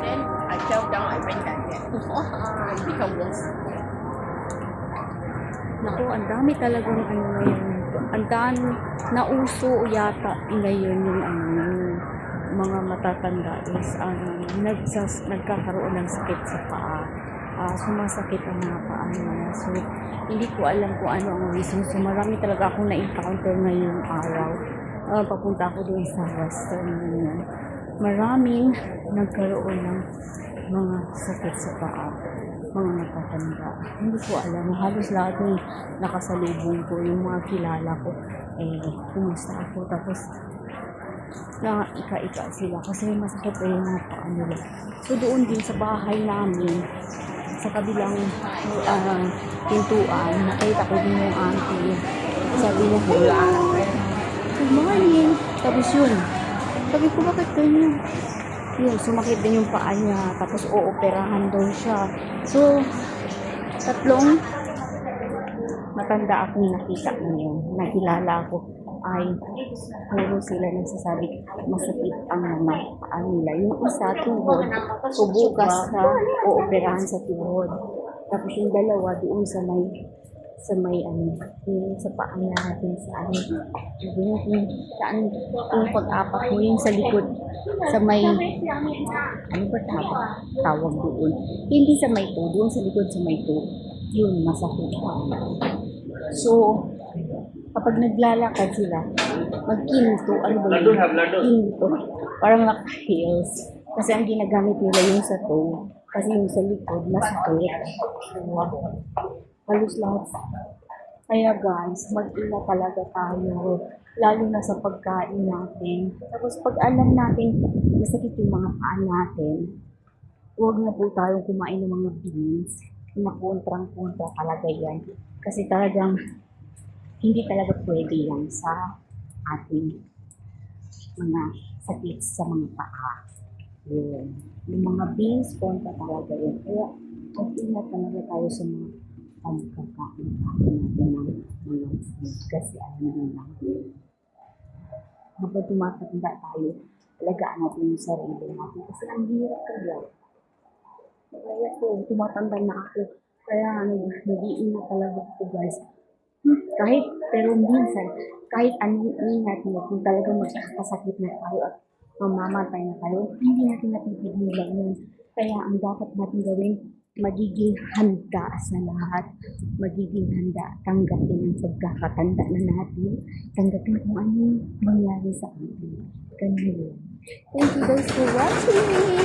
Then I fell down, I went like that. It become worse. Naku, ang dami talagang ano ngayon. Ang dami, nauso yata ngayon yung ano, yung mga matatanda is nagkakaroon ng sakit sa paa. Sumasakit ang mga paa nila. So, hindi ko alam kung ano ang reason. So, marami talaga akong na-encounter ngayong araw. Papunta ako doon sa Western Union. Maraming nagkaroon ng mga sakit sa paa, mga natatanda. Hindi ko alam. Halos lahat ng nakasalubong ko, yung mga kilala ko, kumusta ako. Tapos, na ika-ika sila kasi masakit na yung mga paa nila. So, doon din sa bahay namin, sa kabilang pintuan, nakita ko din yung auntie. Sabi niya, good morning. Tapos yun, sabi ko, bakit ganyan? Yun, sumakit din yung paa niya. Tapos ooperahan daw siya. So, tatlong matanda akong nakita ngayon. Nakilala ko ay puro sila nagsasabi masakit ang mga paa nila. Yung isa, tuhod. So, bukas na ooperahan sa tuhod. Tapos yung dalawa doon sa may yung sa paa natin sa yung pag-apak mo, yung sa likod, sa may, ano ba tawag doon? Hindi sa may to, doon sa likod sa may to, yun, masakit pa. So, kapag naglalakad sila, magkinto, ano ba yun? Kinto, parang naka-heels. Kasi ang ginagamit nila yung sa toe, kasi yung sa likod, masakit. Halos lahat. Kaya guys, mag-ingat talaga tayo, lalo na sa pagkain natin. Tapos pag alam natin masakit yung mga paa natin, huwag na po tayong kumain ng mga beans na kontrang-kontra talaga yan. Kasi talagang hindi talaga pwede yan sa ating mga sakit sa mga paa. Yun. Yung mga beans, kontra talaga yan. Kaya mag-ingat talaga tayo sa mga pagkakain natin ng mga food kasi alam nyo lang. Habang tumatanda tayo, alagaan natin yung sarili natin kasi ang hirap kaya. Kaya po, tumatanda na ako. Kaya nag-iingat talaga ako guys. Pero minsan, kahit anong ingat mo, kung talagang magkakasakit na tayo at mamamatay na tayo, hindi natin napipigilan yun. Kaya ang dapat natin gawin, magiging handa sa lahat. Magiging handa. Tanggapin ang pagkakatanda na natin. Tanggapin kung ano mangyari sa atin. Ganun yun. Thank you guys for watching.